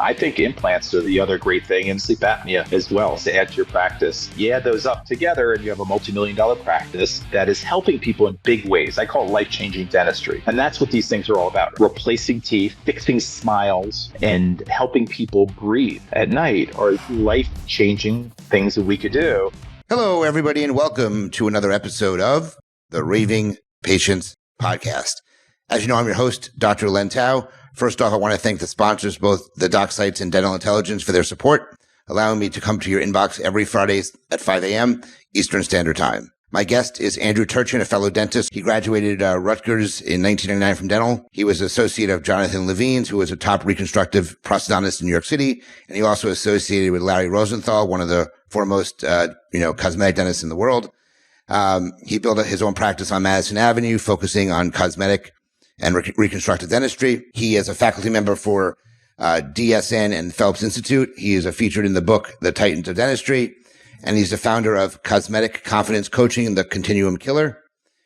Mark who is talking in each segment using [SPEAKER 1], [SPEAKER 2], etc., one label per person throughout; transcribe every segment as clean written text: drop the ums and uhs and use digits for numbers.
[SPEAKER 1] I think implants are the other great thing, and sleep apnea as well to add to your practice. You add those up together and you have a multi-million-dollar practice that is helping people in big ways. I call it life-changing dentistry. And that's what these things are all about. Replacing teeth, fixing smiles, and helping people breathe at night are life-changing things that we could do.
[SPEAKER 2] Hello, everybody, and welcome to another episode of the Raving Patients Podcast. As you know, I'm your host, Dr. Len Tao. First off, I want to thank the sponsors, both the Doc Sites and Dental Intelligence, for their support, allowing me to come to your inbox every Fridays at 5 a.m. Eastern Standard Time. My guest is Andrew Turchin, a fellow dentist. He graduated Rutgers in 1999 from dental. He was associate of Jonathan Levine's, who was a top reconstructive prosthodontist in New York City. And he also associated with Larry Rosenthal, one of the foremost, cosmetic dentists in the world. He built his own practice on Madison Avenue, focusing on cosmetic and reconstructive dentistry. He is a faculty member for DSN and Phelps Institute. He is featured in the book, The Titans of Dentistry. And he's the founder of Cosmetic Confidence Coaching, The Continuum Killer.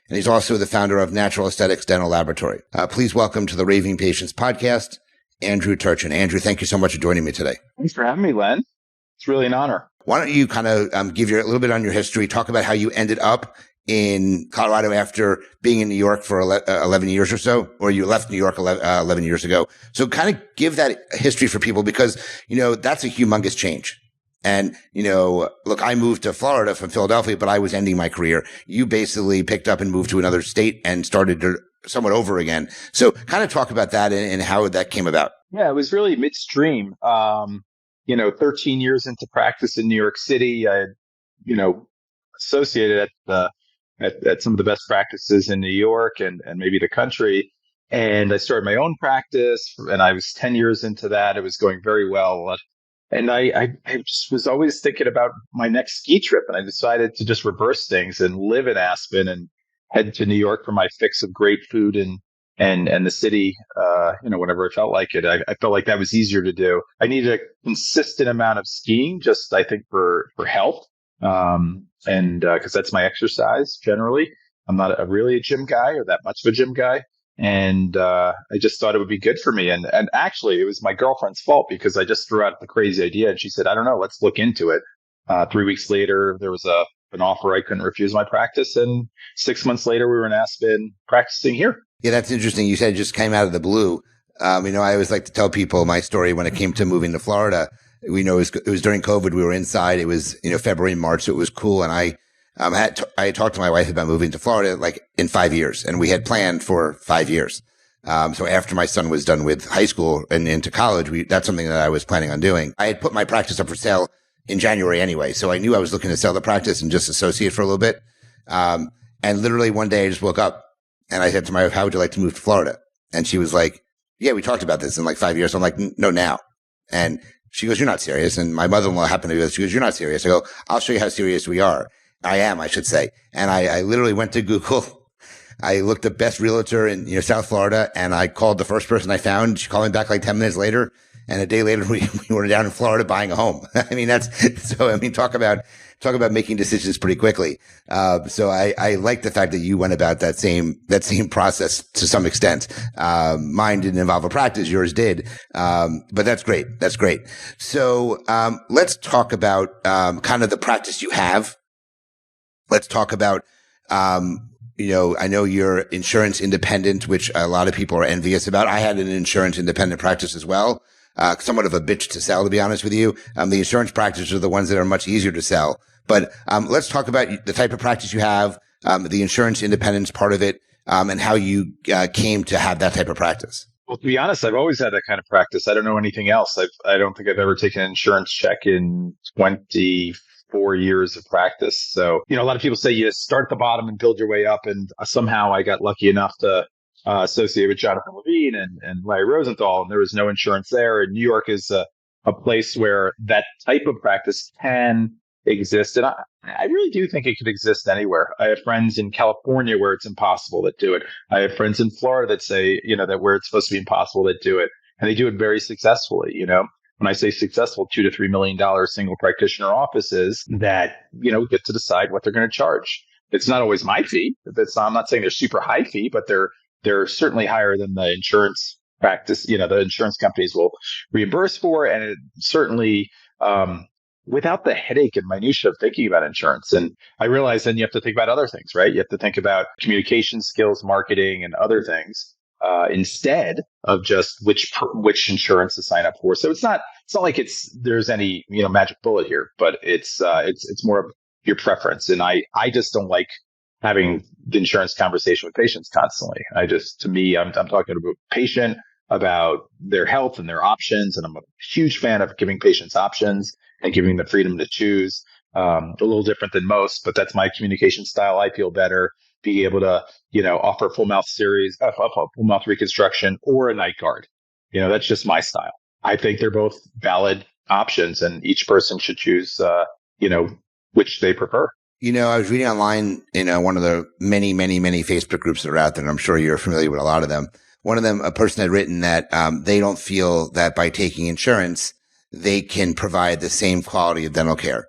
[SPEAKER 2] And he's also the founder of Natural Aesthetics Dental Laboratory. Please welcome to the Raving Patients Podcast, Andrew Turchin. Andrew, thank you so much for joining me today.
[SPEAKER 1] Thanks for having me, Len. It's really an honor.
[SPEAKER 2] Why don't you kind of give a little bit on your history, talk about how you ended up in Colorado after being in New York for 11 years or so, or you left New York 11 years ago. So kind of give that history for people because, that's a humongous change. And, look, I moved to Florida from Philadelphia, but I was ending my career. You basically picked up and moved to another state and started somewhat over again. So kind of talk about that and how that came about.
[SPEAKER 1] Yeah, it was really midstream. 13 years into practice in New York City, I, associated at some of the best practices in New York and maybe the country. And I started my own practice and I was 10 years into that. It was going very well. And I just was always thinking about my next ski trip. And I decided to just reverse things and live in Aspen and head to New York for my fix of great food and the city, whenever I felt like it. I felt like that was easier to do. I needed a consistent amount of skiing, just I think for health. Cause that's my exercise generally. I'm not really a gym guy or that much of a gym guy. And, I just thought it would be good for me. And actually it was my girlfriend's fault because I just threw out the crazy idea and she said, I don't know, let's look into it. 3 weeks later, there was an offer I couldn't refuse my practice. And 6 months later, we were in Aspen practicing here.
[SPEAKER 2] Yeah, that's interesting. You said it just came out of the blue. I always like to tell people my story when it came to moving to Florida. We know it was during COVID. We were inside. It was, February, March. So it was cool. And I had talked to my wife about moving to Florida like in 5 years, and we had planned for 5 years. So after my son was done with high school and into college, that's something that I was planning on doing. I had put my practice up for sale in January anyway. So I knew I was looking to sell the practice and just associate for a little bit. And literally one day I just woke up and I said to my wife, how would you like to move to Florida? And she was like, yeah, we talked about this in like 5 years. So I'm like, no, now. And she goes, you're not serious. And my mother-in-law happened to go, she goes, you're not serious. I go, I'll show you how serious we are. I am, I should say. And I literally went to Google. I looked up best realtor in, South Florida, and I called the first person I found. She called me back like 10 minutes later. And a day later, we were down in Florida buying a home. Talk about making decisions pretty quickly. So I like the fact that you went about that same process to some extent. Mine didn't involve a practice. Yours did. But that's great. That's great. So, let's talk about, kind of the practice you have. Let's talk about, I know you're insurance independent, which a lot of people are envious about. I had an insurance independent practice as well. Somewhat of a bitch to sell, to be honest with you. The insurance practices are the ones that are much easier to sell. But let's talk about the type of practice you have, the insurance independence part of it, and how you came to have that type of practice.
[SPEAKER 1] Well, to be honest, I've always had that kind of practice. I don't know anything else. I don't think I've ever taken an insurance check in 24 years of practice. So, a lot of people say you start at the bottom and build your way up. And somehow I got lucky enough to associate with Jonathan Levine and Larry Rosenthal, and there was no insurance there. And New York is a place where that type of practice can exist. And I really do think it could exist anywhere. I have friends in California where it's impossible that do it. I have friends in Florida that say, that where it's supposed to be impossible that do it. And they do it very successfully. When I say successful, $2 to $3 million single practitioner offices that, get to decide what they're going to charge. It's not always my fee. I'm not saying they're super high fee, but they're certainly higher than the insurance practice, the insurance companies will reimburse for, and it certainly, without the headache and minutia of thinking about insurance. And I realize then you have to think about other things, right? You have to think about communication skills, marketing, and other things instead of just which insurance to sign up for. So it's not like there's any magic bullet here, but it's more of your preference. And I just don't like having the insurance conversation with patients constantly. To me, I'm talking about patient, about their health and their options. And I'm a huge fan of giving patients options and giving them the freedom to choose. A little different than most, but that's my communication style. I feel better being able to, offer full mouth full mouth reconstruction or a night guard. That's just my style. I think they're both valid options, and each person should choose, which they prefer.
[SPEAKER 2] I was reading online in one of the many, many, many Facebook groups that are out there, and I'm sure you're familiar with a lot of them. One of them, a person had written that they don't feel that by taking insurance, they can provide the same quality of dental care.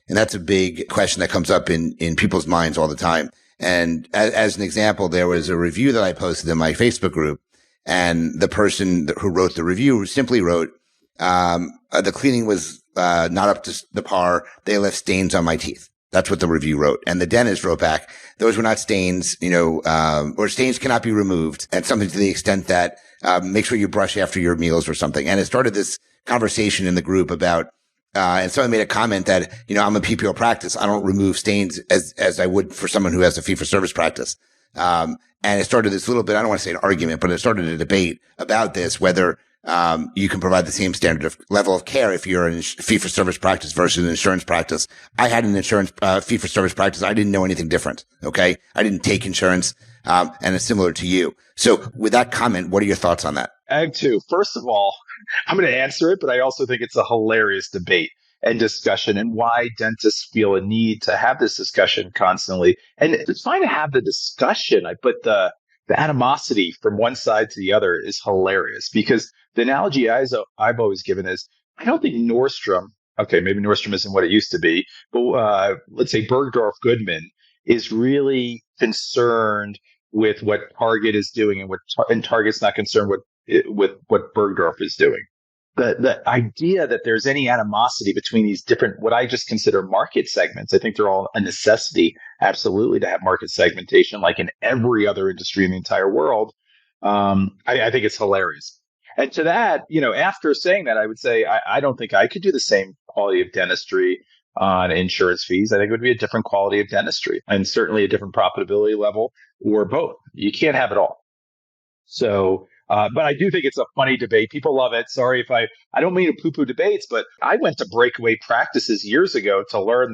[SPEAKER 2] And that's a big question that comes up in people's minds all the time. And as an example, there was a review that I posted in my Facebook group, and the person who wrote the review simply wrote, the cleaning was not up to the par. They left stains on my teeth. That's what the review wrote. And the dentist wrote back, those were not stains, or stains cannot be removed. And something to the extent that, make sure you brush after your meals or something. And it started this conversation in the group about, and someone made a comment that, I'm a PPO practice. I don't remove stains as I would for someone who has a fee for service practice. And it started this little bit, I don't want to say an argument, but it started a debate about this, whether you can provide the same standard of level of care if you're in a fee-for-service practice versus an insurance practice. I had an insurance fee-for-service practice. I didn't know anything different. Okay, I didn't take insurance, and it's similar to you. So, with that comment, what are your thoughts on that?
[SPEAKER 1] Ag 2. First of all, I'm going to answer it, but I also think it's a hilarious debate and discussion, and why dentists feel a need to have this discussion constantly. And it's fine to have the discussion, but the animosity from one side to the other is hilarious, because the analogy I've always given is, I don't think Nordstrom, okay, maybe Nordstrom isn't what it used to be, but let's say Bergdorf Goodman is really concerned with what Target is doing, and Target's not concerned with what Bergdorf is doing. The idea that there's any animosity between these different, what I just consider market segments, I think they're all a necessity, absolutely, to have market segmentation like in every other industry in the entire world. I think it's hilarious. And to that, after saying that, I would say I don't think I could do the same quality of dentistry on insurance fees. I think it would be a different quality of dentistry, and certainly a different profitability level, or both. You can't have it all. So, but I do think it's a funny debate. People love it. Sorry if I don't mean to poo-poo debates, but I went to breakaway practices years ago to learn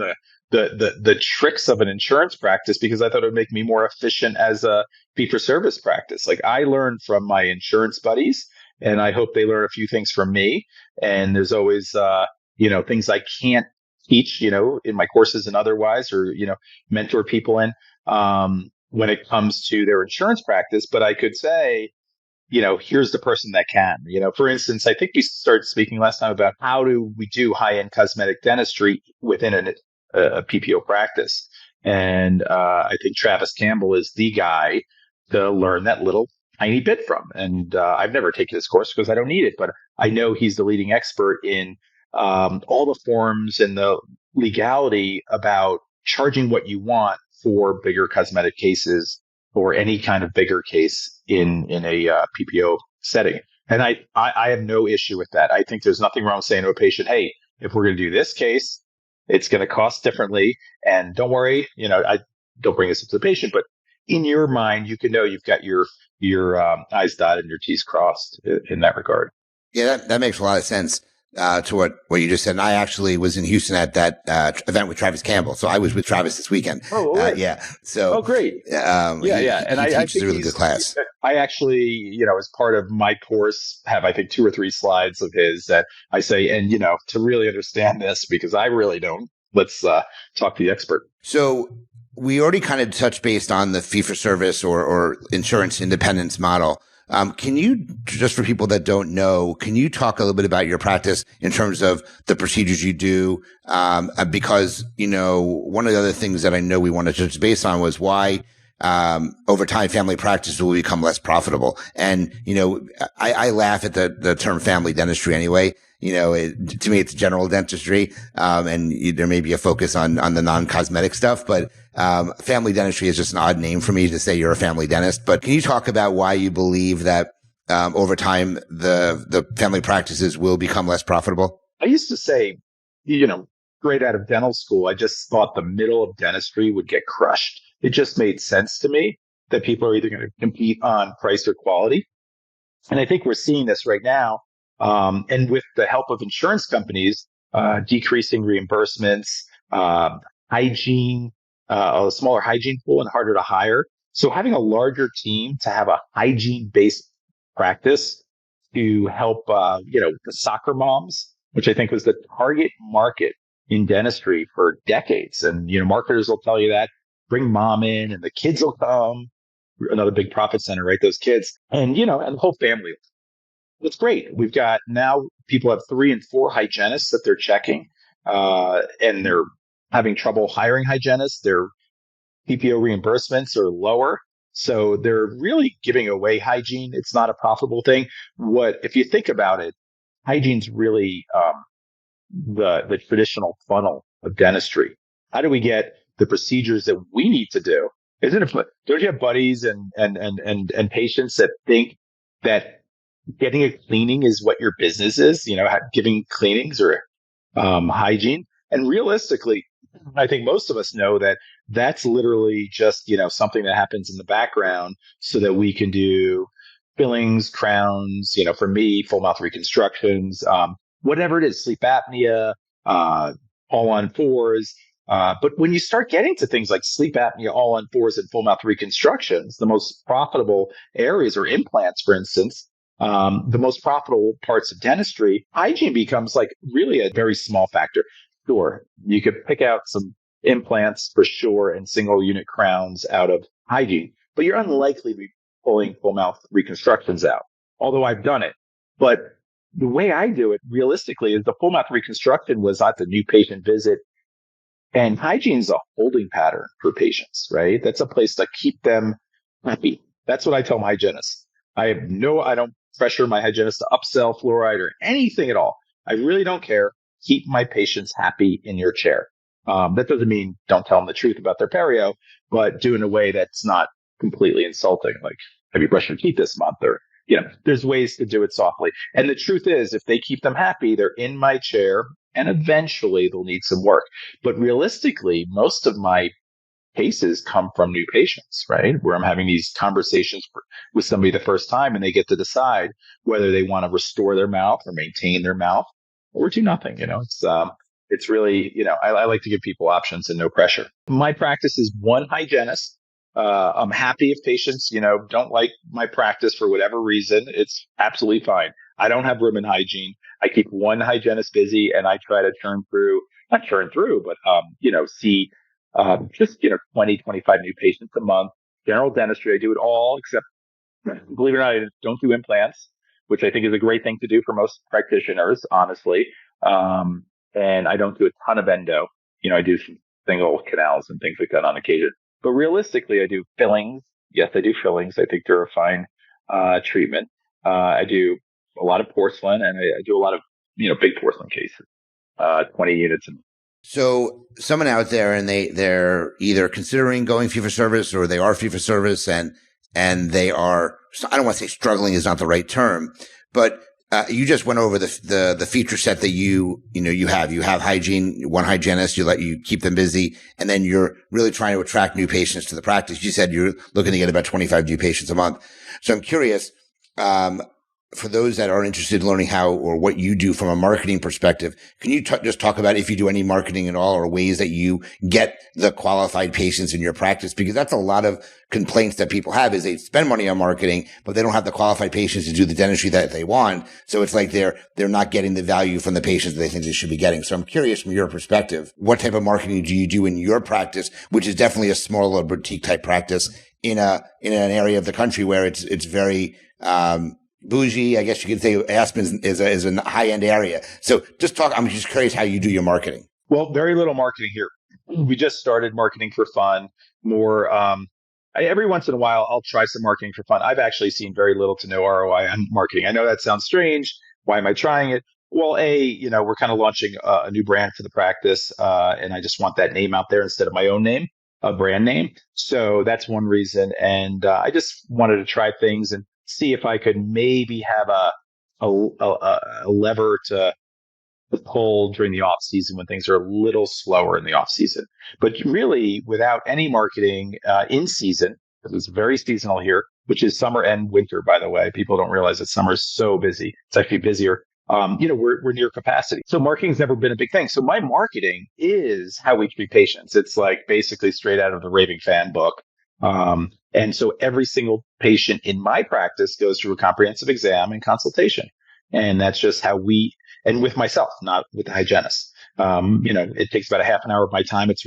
[SPEAKER 1] the tricks of an insurance practice, because I thought it would make me more efficient as a fee-for-service practice. Like, I learned from my insurance buddies, and I hope they learn a few things from me. And there's always, things I can't teach, in my courses and otherwise, or, mentor people in, when it comes to their insurance practice. But I could say, here's the person that can. For instance, I think we started speaking last time about how do we do high-end cosmetic dentistry within a PPO practice. And I think Travis Campbell is the guy to learn that little tiny bit from. And I've never taken his course because I don't need it, but I know he's the leading expert in all the forms and the legality about charging what you want for bigger cosmetic cases, or any kind of bigger case in a PPO setting. And I have no issue with that. I think there's nothing wrong with saying to a patient, hey, if we're going to do this case, it's going to cost differently. And don't worry, I don't bring this up to the patient, but in your mind, you can know you've got your I's dotted and your T's crossed in that regard.
[SPEAKER 2] Yeah, that makes a lot of sense. To what you just said. And I actually was in Houston at that event with Travis Campbell. So I was with Travis this weekend.
[SPEAKER 1] Oh, right.
[SPEAKER 2] Yeah. So,
[SPEAKER 1] great.
[SPEAKER 2] Yeah.
[SPEAKER 1] And
[SPEAKER 2] he
[SPEAKER 1] I
[SPEAKER 2] teaches
[SPEAKER 1] think
[SPEAKER 2] a really good class.
[SPEAKER 1] I actually, as part of my course, have, I think, 2 or 3 slides of his that I say, and, to really understand this, because I really don't, let's talk to the expert.
[SPEAKER 2] So we already kind of touched based on the fee for service or insurance independence model. Can you, just for people that don't know, can you talk a little bit about your practice in terms of the procedures you do? Because, one of the other things that I know we wanted to touch base on was why over time, family practice will become less profitable. And, I laugh at the term family dentistry anyway. To me, it's general dentistry. And there may be a focus on the non-cosmetic stuff, but, family dentistry is just an odd name for me to say you're a family dentist. But can you talk about why you believe that, over time, the family practices will become less profitable?
[SPEAKER 1] I used to say, straight out of dental school, I just thought the middle of dentistry would get crushed. It just made sense to me that people are either going to compete on price or quality. And I think we're seeing this right now. And with the help of insurance companies, decreasing reimbursements, hygiene, a smaller hygiene pool and harder to hire. So having a larger team to have a hygiene based practice to help, the soccer moms, which I think was the target market in dentistry for decades. And, marketers will tell you that bring mom in and the kids will come. Another big profit center, right? Those kids and, and the whole family. It's great. We've got now people have 3 and 4 hygienists that they're checking, and they're having trouble hiring hygienists. Their PPO reimbursements are lower. So they're really giving away hygiene. It's not a profitable thing. If you think about it, hygiene's really, the traditional funnel of dentistry. How do we get the procedures that we need to do? Don't you have buddies and patients that think that getting a cleaning is what your business is, giving cleanings or hygiene? And realistically, I think most of us know that that's literally just, something that happens in the background so that we can do fillings, crowns, for me, full mouth reconstructions, whatever it is, sleep apnea, all on fours. But when you start getting to things like sleep apnea, all on fours, and full mouth reconstructions, the most profitable areas, or implants, for instance, the most profitable parts of dentistry, hygiene becomes like really a very small factor. Sure, you could pick out some implants for sure and single unit crowns out of hygiene, but you're unlikely to be pulling full mouth reconstructions out, although I've done it. But the way I do it realistically is the full mouth reconstruction was at the new patient visit. And hygiene is a holding pattern for patients, right? That's a place to keep them happy. That's what I tell my hygienists. I don't pressure my hygienist to upsell fluoride or anything at all. I really don't care. Keep my patients happy in your chair. That doesn't mean don't tell them the truth about their perio, but do in a way that's not completely insulting. Like, have you brushed your teeth this month? Or, there's ways to do it softly. And the truth is, if they keep them happy, they're in my chair and eventually they'll need some work. But realistically, most of my cases come from new patients, right? Where I'm having these conversations with somebody the first time and they get to decide whether they want to restore their mouth or maintain their mouth or do nothing. It's really, I like to give people options and no pressure. My practice is one hygienist. I'm happy if patients, don't like my practice for whatever reason. It's absolutely fine. I don't have room in hygiene. I keep one hygienist busy and I try to not churn through, but, see, just, 20, 25 new patients a month. General dentistry, I do it all except, believe it or not, I don't do implants, which I think is a great thing to do for most practitioners, honestly. And I don't do a ton of endo. I do some single canals and things like that on occasion. But realistically, I do fillings. Yes, I do fillings. I think they're a fine treatment. I do a lot of porcelain, and I do a lot of big porcelain cases, 20 units.
[SPEAKER 2] So someone out there, and they're either considering going fee for service or they are fee for service, and they are, I don't want to say struggling is not the right term, but you just went over the feature set that you have hygiene, one hygienist, you keep them busy, and then you're really trying to attract new patients to the practice. You said you're looking to get about 25 new patients a month. So I'm curious, for those that are interested in learning how or what you do from a marketing perspective, can you just talk about if you do any marketing at all or ways that you get the qualified patients in your practice? Because that's a lot of complaints that people have is they spend money on marketing, but they don't have the qualified patients to do the dentistry that they want. So it's like they're not getting the value from the patients that they think they should be getting. So I'm curious from your perspective, what type of marketing do you do in your practice, which is definitely a smaller boutique type practice in an area of the country where it's very, bougie, I guess you could say Aspen is a high end area. So I'm just curious how you do your marketing.
[SPEAKER 1] Well, very little marketing here. We just started marketing for fun, more, every once in a while, I'll try some marketing for fun. I've actually seen very little to no ROI on marketing. I know that sounds strange. Why am I trying it? Well, we're kind of launching a new brand for the practice, and I just want that name out there instead of my own name, a brand name. So that's one reason. And I just wanted to try things and see if I could maybe have a lever to pull during the off season when things are a little slower in the off season. But really, without any marketing in season, because it's very seasonal here, which is summer and winter, by the way. People don't realize that summer is so busy. It's actually busier. We're near capacity. So marketing's never been a big thing. So my marketing is how we treat patients. It's like basically straight out of the Raving fan book. And so every single patient in my practice goes through a comprehensive exam and consultation. And that's just how and with myself, not with the hygienist. It takes about a half an hour of my time. It's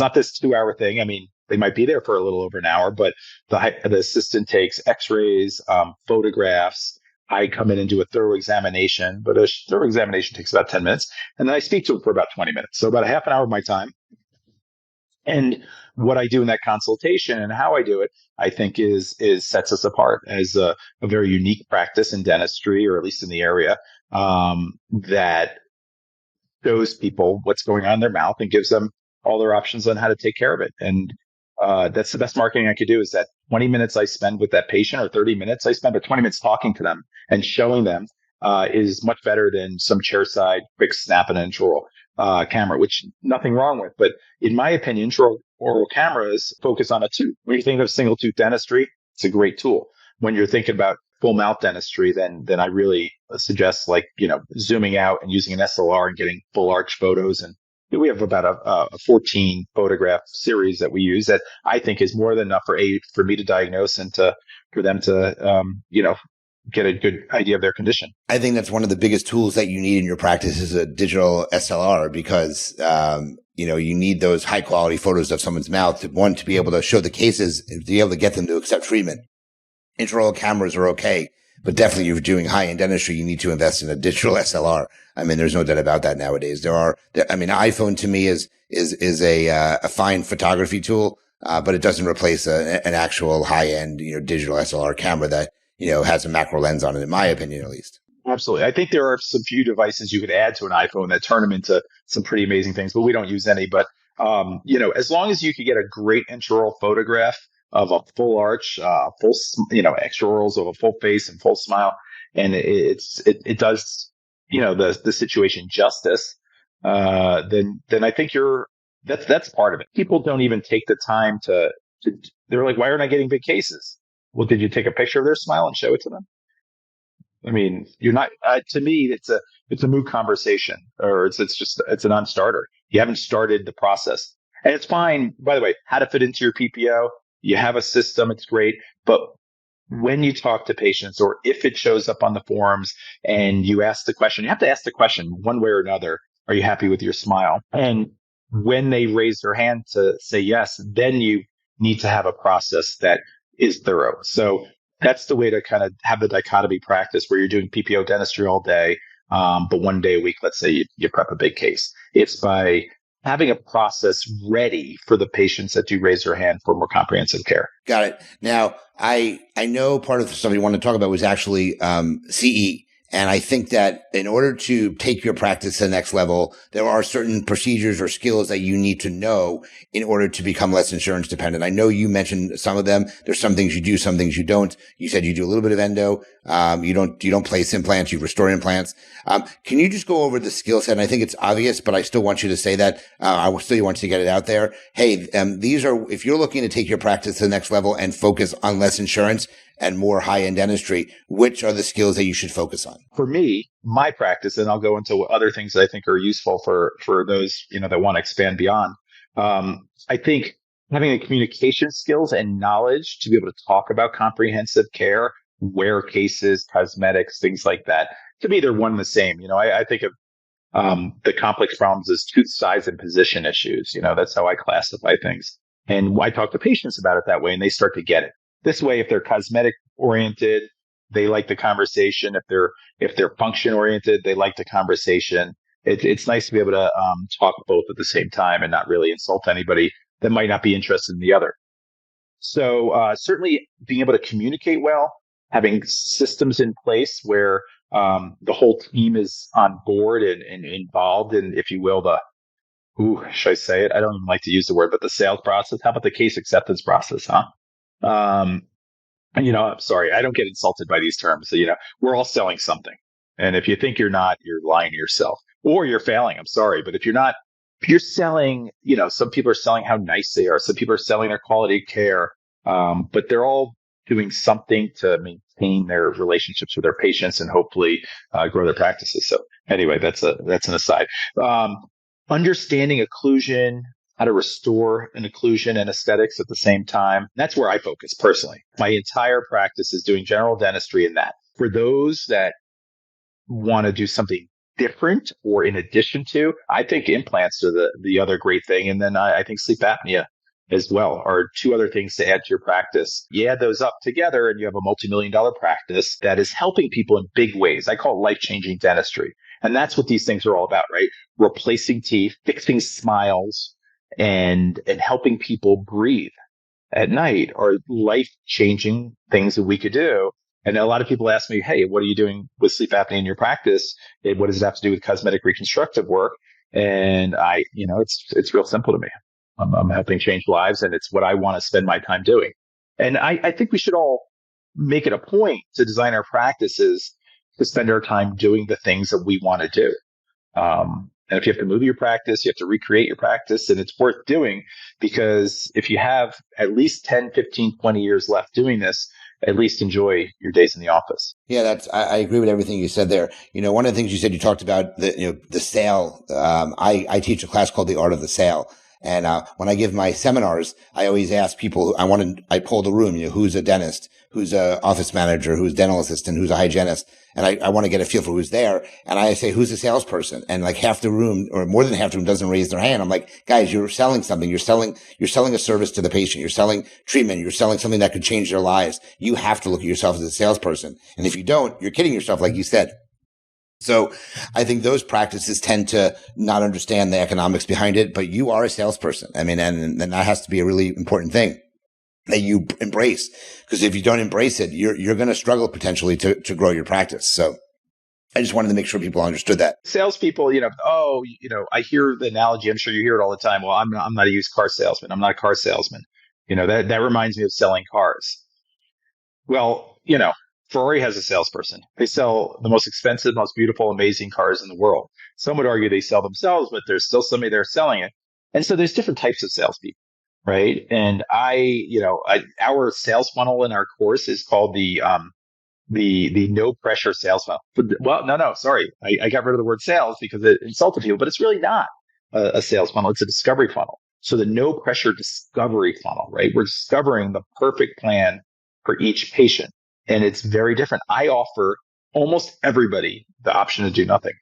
[SPEAKER 1] not this 2 hour thing. I mean, they might be there for a little over an hour, but the assistant takes x-rays, photographs. I come in and do a thorough examination, but a thorough examination takes about 10 minutes. And then I speak to them for about 20 minutes. So about a half an hour of my time. And what I do in that consultation and how I do it, I think is sets us apart as a very unique practice in dentistry, or at least in the area, that shows people what's going on in their mouth and gives them all their options on how to take care of it. And that's the best marketing I could do, is that 20 minutes I spend with that patient, or 30 minutes I spend, but 20 minutes talking to them and showing them is much better than some chairside quick snap and intraoral camera, which nothing wrong with. But in my opinion, intraoral cameras focus on a tooth. When you think of single tooth dentistry, it's a great tool. When you're thinking about full mouth dentistry, then I really suggest zooming out and using an SLR and getting full arch photos. And we have about a 14 photograph series that we use that I think is more than enough for me to diagnose and for them to get a good idea of their condition.
[SPEAKER 2] I think that's one of the biggest tools that you need in your practice is a digital SLR, because you need those high quality photos of someone's mouth to be able to show the cases and to be able to get them to accept treatment. Intraoral cameras are okay, but definitely if you're doing high end dentistry, you need to invest in a digital SLR. I mean, there's no doubt about that nowadays. iPhone to me is a fine photography tool, but it doesn't replace an actual high end, digital SLR camera that, has a macro lens on it, in my opinion, at least.
[SPEAKER 1] Absolutely. I think there are some few devices you could add to an iPhone that turn them into some pretty amazing things, but we don't use any. But, as long as you could get a great intraoral photograph of a full arch, extraorals of a full face and full smile, and it does, the situation justice, then I think that's part of it. People don't even take the time they're like, why aren't I getting big cases? Well, did you take a picture of their smile and show it to them? I mean, you're not. To me, it's a moot conversation, or it's a non-starter. You haven't started the process, and it's fine. By the way, how to fit into your PPO? You have a system; it's great. But when you talk to patients, or if it shows up on the forums, and you ask the question, you have to ask the question one way or another: are you happy with your smile? And when they raise their hand to say yes, then you need to have a process that is thorough. So that's the way to kind of have the dichotomy practice, where you're doing PPO dentistry all day, but one day a week, let's say you prep a big case. It's by having a process ready for the patients that do raise their hand for more comprehensive care.
[SPEAKER 2] Got it. Now, I know part of the stuff you want to talk about was actually CE. And I think that in order to take your practice to the next level, there are certain procedures or skills that you need to know in order to become less insurance dependent. I know you mentioned some of them. There's some things you do, some things you don't. You said you do a little bit of endo. You don't place implants, you restore implants. Can you just go over the skill set? And I think it's obvious, but I still want you to say that. I still want you to get it out there. Hey, if you're looking to take your practice to the next level and focus on less insurance and more high-end dentistry, which are the skills that you should focus on?
[SPEAKER 1] For me, my practice, and I'll go into other things that I think are useful for those, that want to expand beyond. I think having the communication skills and knowledge to be able to talk about comprehensive care, wear cases, cosmetics, things like that, to me, they're one and the same. I think of the complex problems as tooth size and position issues. That's how I classify things. And I talk to patients about it that way, and they start to get it. This way, if they're cosmetic oriented, they like the conversation. If they're function oriented, they like the conversation. It's nice to be able to talk both at the same time and not really insult anybody that might not be interested in the other. So certainly being able to communicate well, having systems in place where the whole team is on board and involved in, if you will, should I say it? I don't even like to use the word, but the sales process. How about the case acceptance process, huh? Um, I'm sorry, I don't get insulted by these terms. So, we're all selling something. And if you think you're not, you're lying to yourself or you're failing. I'm sorry. But if you're not, if you're selling, some people are selling how nice they are. Some people are selling their quality of care. But they're all doing something to maintain their relationships with their patients and hopefully grow their practices. So anyway, that's an aside. Um, Understanding occlusion, how to restore an occlusion and aesthetics at the same time. That's where I focus personally. My entire practice is doing general dentistry in that. For those that want to do something different or in addition to, I think implants are the other great thing. And then I think sleep apnea as well are two other things to add to your practice. You add those up together and you have a multi-million-dollar practice that is helping people in big ways. I call it life-changing dentistry. And that's what these things are all about, right? Replacing teeth, fixing smiles, and helping people breathe at night are life-changing things that we could do. And a lot of people ask me, hey, what are you doing with sleep apnea in your practice? What does it have to do with cosmetic reconstructive work? And it's real simple to me. I'm helping change lives, and it's what I want to spend my time doing. And I think we should all make it a point to design our practices to spend our time doing the things that we want to do. And if you have to move your practice, you have to recreate your practice, and it's worth doing because if you have at least 10, 15, 20 years left doing this, at least enjoy your days in the office.
[SPEAKER 2] Yeah, I agree with everything you said there. One of the things you said, you talked about the sale. I teach a class called The Art of the Sale. And, when I give my seminars, I always ask people, I poll the room, who's a dentist, who's a office manager, who's a dental assistant, who's a hygienist. And I want to get a feel for who's there. And I say, who's a salesperson? And like half the room or more than half the room doesn't raise their hand. I'm like, guys, you're selling something. You're selling a service to the patient. You're selling treatment. You're selling something that could change their lives. You have to look at yourself as a salesperson. And if you don't, you're kidding yourself, like you said. So I think those practices tend to not understand the economics behind it, but you are a salesperson. I mean, and that has to be a really important thing that you embrace, because if you don't embrace it, you're going to struggle potentially to grow your practice. So I just wanted to make sure people understood that.
[SPEAKER 1] Salespeople, I hear the analogy. I'm sure you hear it all the time. Well, I'm not a used car salesman. I'm not a car salesman. That reminds me of selling cars. Well, Ferrari has a salesperson. They sell the most expensive, most beautiful, amazing cars in the world. Some would argue they sell themselves, but there's still somebody there selling it. And so there's different types of salespeople, right? And our sales funnel in our course is called the no pressure sales funnel. Well, no, sorry. I got rid of the word sales because it insulted people, but it's really not a sales funnel. It's a discovery funnel. So the no pressure discovery funnel, right? We're discovering the perfect plan for each patient. And it's very different. I offer almost everybody the option to do nothing.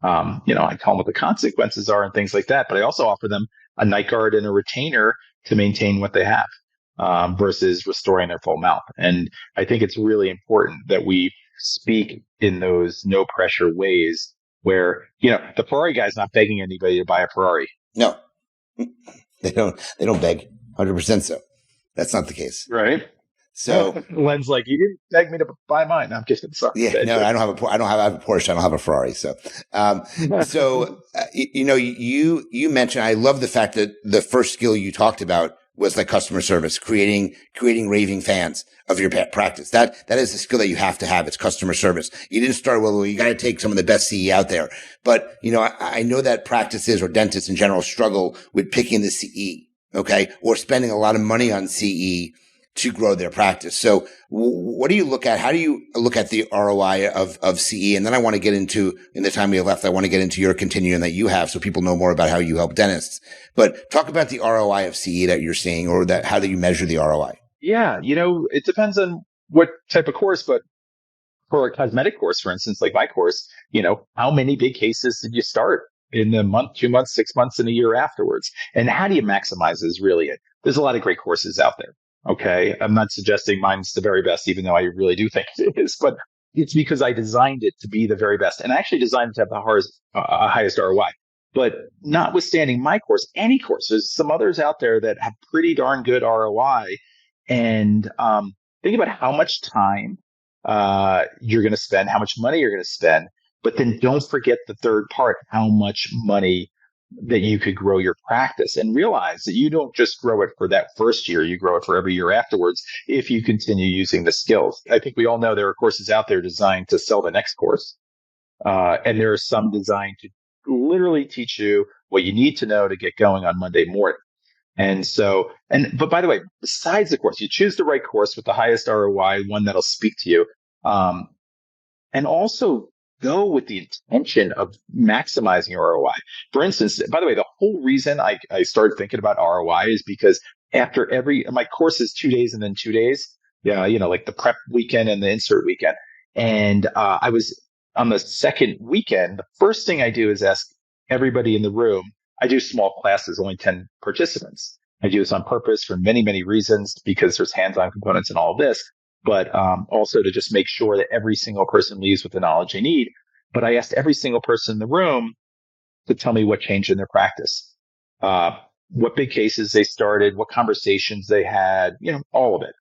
[SPEAKER 1] I tell them what the consequences are and things like that, but I also offer them a night guard and a retainer to maintain what they have, versus restoring their full mouth. And I think it's really important that we speak in those no pressure ways where, the Ferrari guy's not begging anybody to buy a Ferrari.
[SPEAKER 2] No, they don't beg 100%. So that's not the case.
[SPEAKER 1] Right.
[SPEAKER 2] So
[SPEAKER 1] Len's like, you didn't beg me to buy mine. No, I'm just sorry.
[SPEAKER 2] Yeah, no, I don't have a Porsche. I don't have a Ferrari. So, you mentioned, I love the fact that the first skill you talked about was like customer service, creating raving fans of your practice. That is a skill that you have to have. It's customer service. You didn't start, well, you got to take some of the best CE out there. But, I know that practices or dentists in general struggle with picking the CE, okay, or spending a lot of money on CE to grow their practice. So what do you look at? How do you look at the ROI of CE? And then I want to get into, in the time we have left, I want to get into your continuum that you have so people know more about how you help dentists. But talk about the ROI of CE that you're seeing, or that, how do you measure the ROI?
[SPEAKER 1] Yeah, it depends on what type of course, but for a cosmetic course, for instance, like my course, how many big cases did you start in the month, 2 months, 6 months, and a year afterwards? And how do you maximize is really it. There's a lot of great courses out there. Okay. I'm not suggesting mine's the very best, even though I really do think it is, but it's because I designed it to be the very best. And I actually designed it to have the highest ROI. But notwithstanding my course, any course, there's some others out there that have pretty darn good ROI. And think about how much time you're going to spend, how much money you're going to spend, but then don't forget the third part, how much money that you could grow your practice, and realize that you don't just grow it for that first year, you grow it for every year afterwards if you continue using the skills. I think we all know there are courses out there designed to sell the next course. And there are some designed to literally teach you what you need to know to get going on Monday morning. And so, but by the way, besides the course, you choose the right course with the highest ROI, one that'll speak to you. Um, and also go with the intention of maximizing your ROI. For instance, by the way, the whole reason I started thinking about ROI is because after my course is 2 days and then 2 days, yeah, like the prep weekend and the insert weekend. And I was on the second weekend, the first thing I do is ask everybody in the room. I do small classes, only 10 participants. I do this on purpose for many, many reasons, because there's hands-on components in all of this, but also to just make sure that every single person leaves with the knowledge they need. But I asked every single person in the room to tell me what changed in their practice, uh, what big cases they started, what conversations they had, all of it.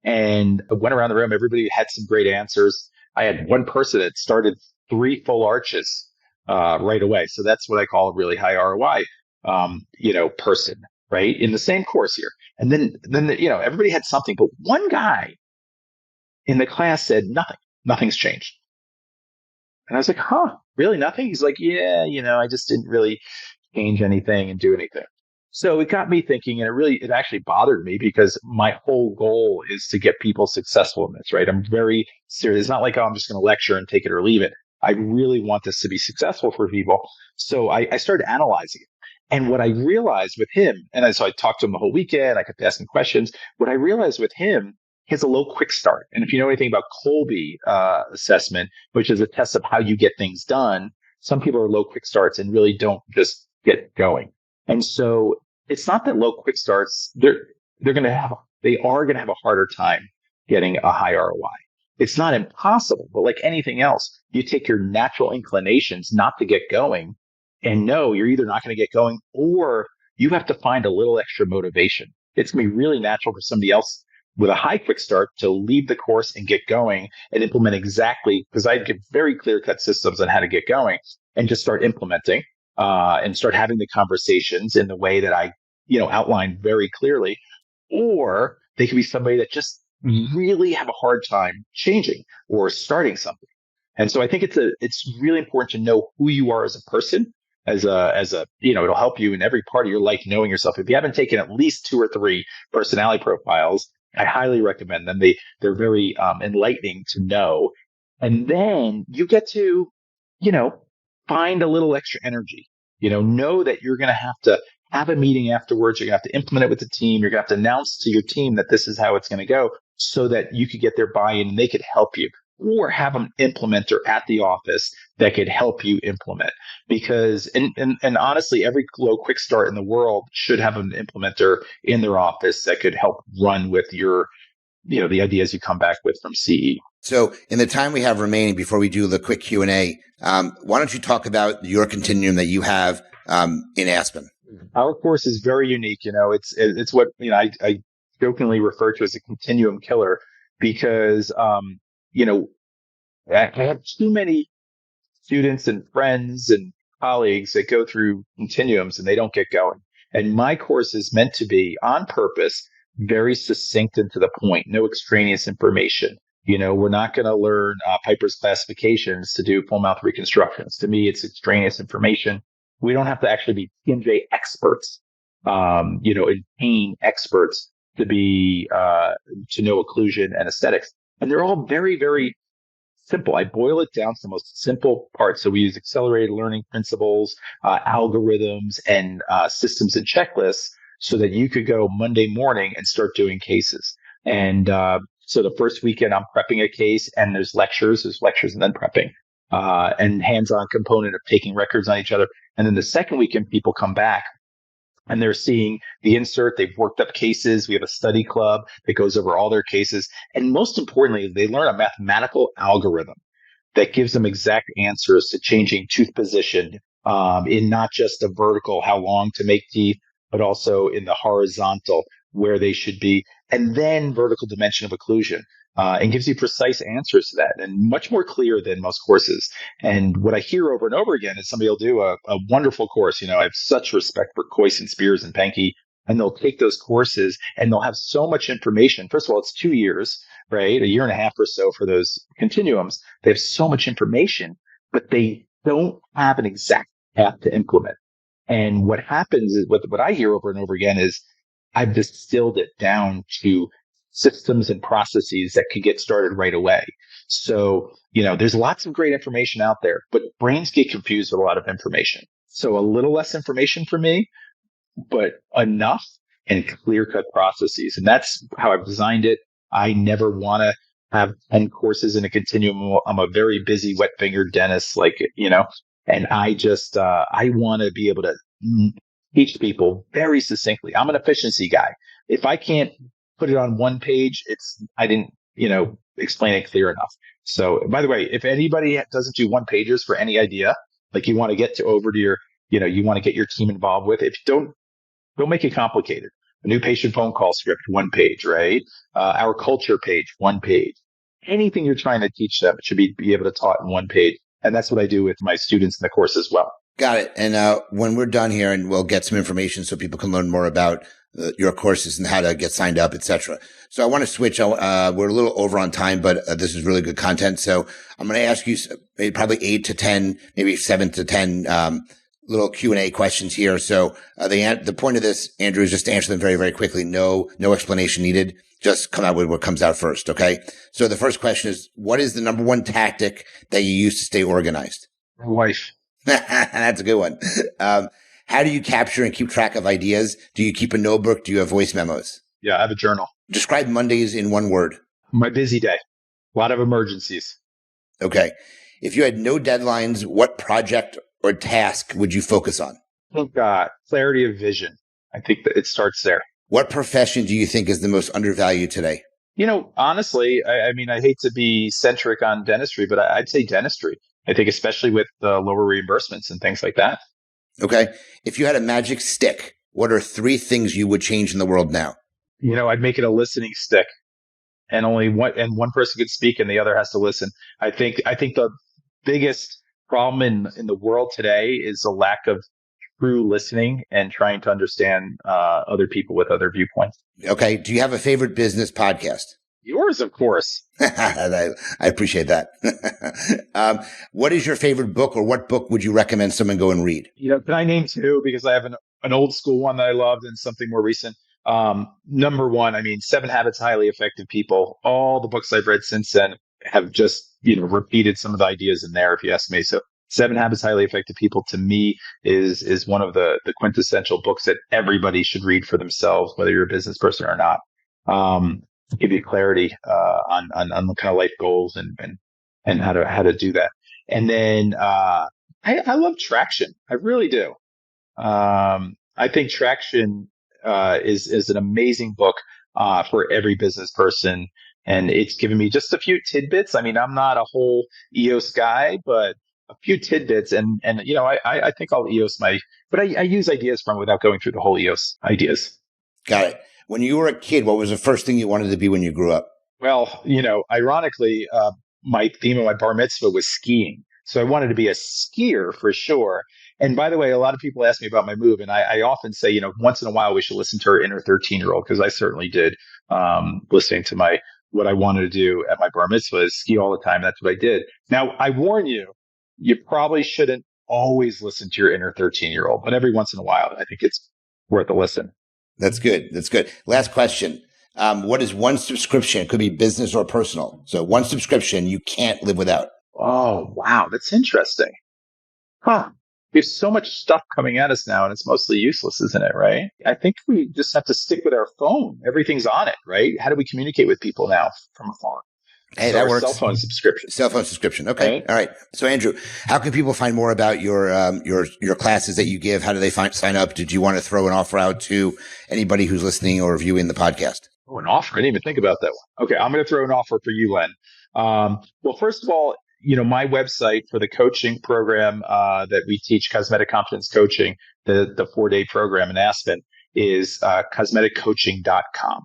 [SPEAKER 1] And I went around the room. Everybody had some great answers. I had one person that started 3 full arches right away. So that's what I call a really high ROI, person, right? In the same course here. And then everybody had something, but one guy in the class said nothing's changed. And I was like, huh, really nothing? He's like, yeah, I just didn't really change anything and do anything. So it got me thinking, and it actually bothered me, because my whole goal is to get people successful in this, right? I'm very serious. It's not like, oh, I'm just going to lecture and take it or leave it. I really want this to be successful for people. So I started analyzing it. And what I realized with him, so I talked to him the whole weekend, I kept asking questions. What I realized with him, he has a low quick start. And if you know anything about Colby assessment, which is a test of how you get things done, some people are low quick starts and really don't just get going. And so it's not that low quick starts, they are going to have a harder time getting a high ROI. It's not impossible, but like anything else, you take your natural inclinations not to get going, and no, you're either not going to get going, or you have to find a little extra motivation. It's going to be really natural for somebody else with a high quick start to leave the course and get going and implement exactly, because I give very clear cut systems on how to get going, and just start implementing and start having the conversations in the way that I, outlined very clearly. Or they could be somebody that just really have a hard time changing or starting something. And so I think it's really important to know who you are as a person, as a, it'll help you in every part of your life, knowing yourself. If you haven't taken at least 2 or 3 personality profiles, I highly recommend them. They're very enlightening to know. And then you get to, you know, find a little extra energy, know that you're going to have a meeting afterwards. You're going to have to implement it with the team. You're going to have to announce to your team that this is how it's going to go, so that you could get their buy-in and they could help you, or have an implementer at the office that could help you implement. Because, and honestly, every low quick start in the world should have an implementer in their office that could help run with your, the ideas you come back with from CE.
[SPEAKER 2] So in the time we have remaining before we do the quick Q&A, why don't you talk about your continuum that you have in Aspen?
[SPEAKER 1] Our course is very unique. It's what, I jokingly refer to as a continuum killer, because, I have too many students and friends and colleagues that go through continuums and they don't get going. And my course is meant to be, on purpose, very succinct and to the point, no extraneous information. We're not going to learn Piper's classifications to do full mouth reconstructions. To me, it's extraneous information. We don't have to actually be P&J experts, and pain experts to be, to know occlusion and aesthetics. And they're all very, very simple. I boil it down to the most simple parts. So we use accelerated learning principles, algorithms, and systems and checklists, so that you could go Monday morning and start doing cases. And so the first weekend, I'm prepping a case, and there's lectures and then prepping, and hands-on component of taking records on each other. And then the second weekend, people come back and they're seeing the insert. They've worked up cases. We have a study club that goes over all their cases. And most importantly, they learn a mathematical algorithm that gives them exact answers to changing tooth position, in not just the vertical, how long to make teeth, but also in the horizontal, where they should be. and then vertical dimension of occlusion. And gives you precise answers to that and much more clear than most courses. And what I hear over and over again is somebody will do a wonderful course. I have such respect for Coyce and Spears and Pankey, and they'll take those courses and they'll have so much information. First of all, it's 2 years, right? A year and a half or so for those continuums. They have so much information, but they don't have an exact path to implement. And what happens is what I hear over and over again is I've distilled it down to systems and processes that could get started right away. So, there's lots of great information out there, but brains get confused with a lot of information. So a little less information for me, but enough and clear cut processes. And that's how I've designed it. I never want to have 10 courses in a continuum. I'm a very busy wet fingered dentist, and I just, I want to be able to teach people very succinctly. I'm an efficiency guy. If I can't put it on one page, I didn't, explain it clear enough. So by the way, if anybody doesn't do one pagers for any idea, like you want to get over to your, you want to get your team involved with, if you don't make it complicated. A new patient phone call script, one page, right? Our culture page, one page. Anything you're trying to teach them should be able to taught in one page. And that's what I do with my students in the course as well.
[SPEAKER 2] Got it. And when we're done here, and we'll get some information so people can learn more about your courses and how to get signed up, etc. So I want to switch. We're a little over on time, but this is really good content. So I'm going to ask you probably 8 to 10, maybe 7 to 10 little Q&A questions here. So the point of this, Andrew, is just to answer them very, very quickly. No explanation needed. Just come out with what comes out first. Okay. So the first question is, what is the number one tactic that you use to stay organized?
[SPEAKER 1] My wife.
[SPEAKER 2] That's a good one. How do you capture and keep track of ideas? Do you keep a notebook? Do you have voice memos?
[SPEAKER 1] Yeah, I have a journal.
[SPEAKER 2] Describe Mondays in one word.
[SPEAKER 1] My busy day. A lot of emergencies.
[SPEAKER 2] Okay. If you had no deadlines, what project or task would you focus on?
[SPEAKER 1] Oh, God. Clarity of vision. I think that it starts there.
[SPEAKER 2] What profession do you think is the most undervalued today?
[SPEAKER 1] Honestly, I mean, I hate to be centric on dentistry, but I'd say dentistry. I think especially with the lower reimbursements and things like that.
[SPEAKER 2] Okay. If you had a magic stick, what are 3 things you would change in the world now?
[SPEAKER 1] I'd make it a listening stick, and one person could speak and the other has to listen. I think the biggest problem in the world today is a lack of true listening and trying to understand other people with other viewpoints.
[SPEAKER 2] Okay. Do you have a favorite business podcast?
[SPEAKER 1] Yours, of course.
[SPEAKER 2] I appreciate that. What is your favorite book, or what book would you recommend someone go and read?
[SPEAKER 1] Can I name 2? Because I have an old school one that I loved and something more recent. Number 1, 7 Habits of Highly Effective People. All the books I've read since then have just, repeated some of the ideas in there, if you ask me. So 7 Habits of Highly Effective People, to me, is one of the quintessential books that everybody should read for themselves, whether you're a business person or not. Give you clarity on the kind of life goals and how to do that. And then I love Traction. I really do. I think Traction is an amazing book for every business person, and it's given me just a few tidbits. I mean, I'm not a whole EOS guy, but a few tidbits, and I think I'll EOS but I use ideas from without going through the whole EOS ideas.
[SPEAKER 2] Got it. When you were a kid, what was the first thing you wanted to be when you grew up?
[SPEAKER 1] Well, ironically, my theme of my bar mitzvah was skiing. So I wanted to be a skier for sure. And by the way, a lot of people ask me about my move, and I often say, once in a while we should listen to our inner 13-year-old, because I certainly did, listening to what I wanted to do at my bar mitzvah is ski all the time. That's what I did. Now, I warn you, you probably shouldn't always listen to your inner 13-year-old, but every once in a while, I think it's worth a listen.
[SPEAKER 2] That's good. That's good. Last question. What is one subscription? It could be business or personal. So one subscription you can't live without.
[SPEAKER 1] Oh, wow. That's interesting. Huh. We have so much stuff coming at us now, and it's mostly useless, isn't it? Right? I think we just have to stick with our phone. Everything's on it, right? How do we communicate with people now from afar?
[SPEAKER 2] Hey, that works.
[SPEAKER 1] Cell phone subscription.
[SPEAKER 2] Cell phone subscription. Okay. Right. All right. So Andrew, how can people find more about your classes that you give? How do they sign up? Did you want to throw an offer out to anybody who's listening or viewing the podcast?
[SPEAKER 1] Oh, an offer. I didn't even think about that one. Okay. I'm going to throw an offer for you, Len. Well, first of all, my website for the coaching program, that we teach, Cosmetic Confidence Coaching, the 4-day program in Aspen, is, cosmeticcoaching.com.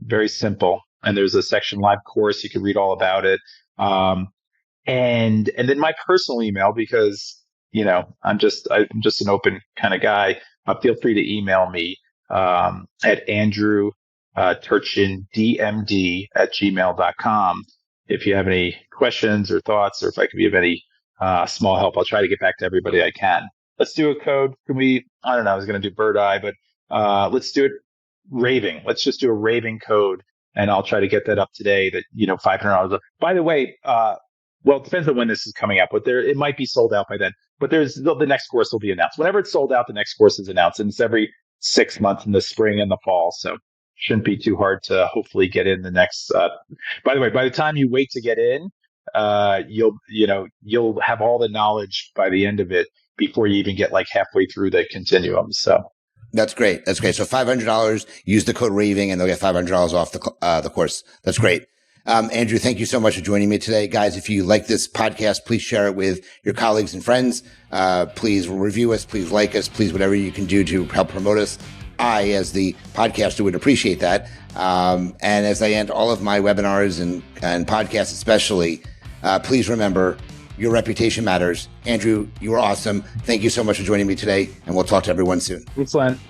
[SPEAKER 1] very simple. And there's a section live course. You can read all about it. And then my personal email, because, I'm just an open kind of guy. Feel free to email me, at Andrew, Turchin, DMD at gmail.com. If you have any questions or thoughts, or if I can be of any, small help, I'll try to get back to everybody I can. Let's do a code. I don't know, I was going to do bird eye, but, let's do it raving. Let's just do a raving code, and I'll try to get that up today. That, $500. By the way, well, it depends on when this is coming up, but it might be sold out by then. But the next course will be announced. Whenever it's sold out, the next course is announced, and it's every 6 months in the spring and the fall. So shouldn't be too hard to hopefully get in the next. By the way, by the time you wait to get in, you'll have all the knowledge by the end of it before you even get like halfway through the continuum. So.
[SPEAKER 2] That's great. That's great. So $500, use the code RAVING and they'll get $500 off the course. That's great. Andrew, thank you so much for joining me today. Guys, if you like this podcast, please share it with your colleagues and friends. Please review us. Please like us. Please, whatever you can do to help promote us. I, as the podcaster, would appreciate that. And as I end all of my webinars and podcasts especially, please remember, your reputation matters. Andrew, you were awesome. Thank you so much for joining me today, and we'll talk to everyone soon.
[SPEAKER 1] Thanks, Len.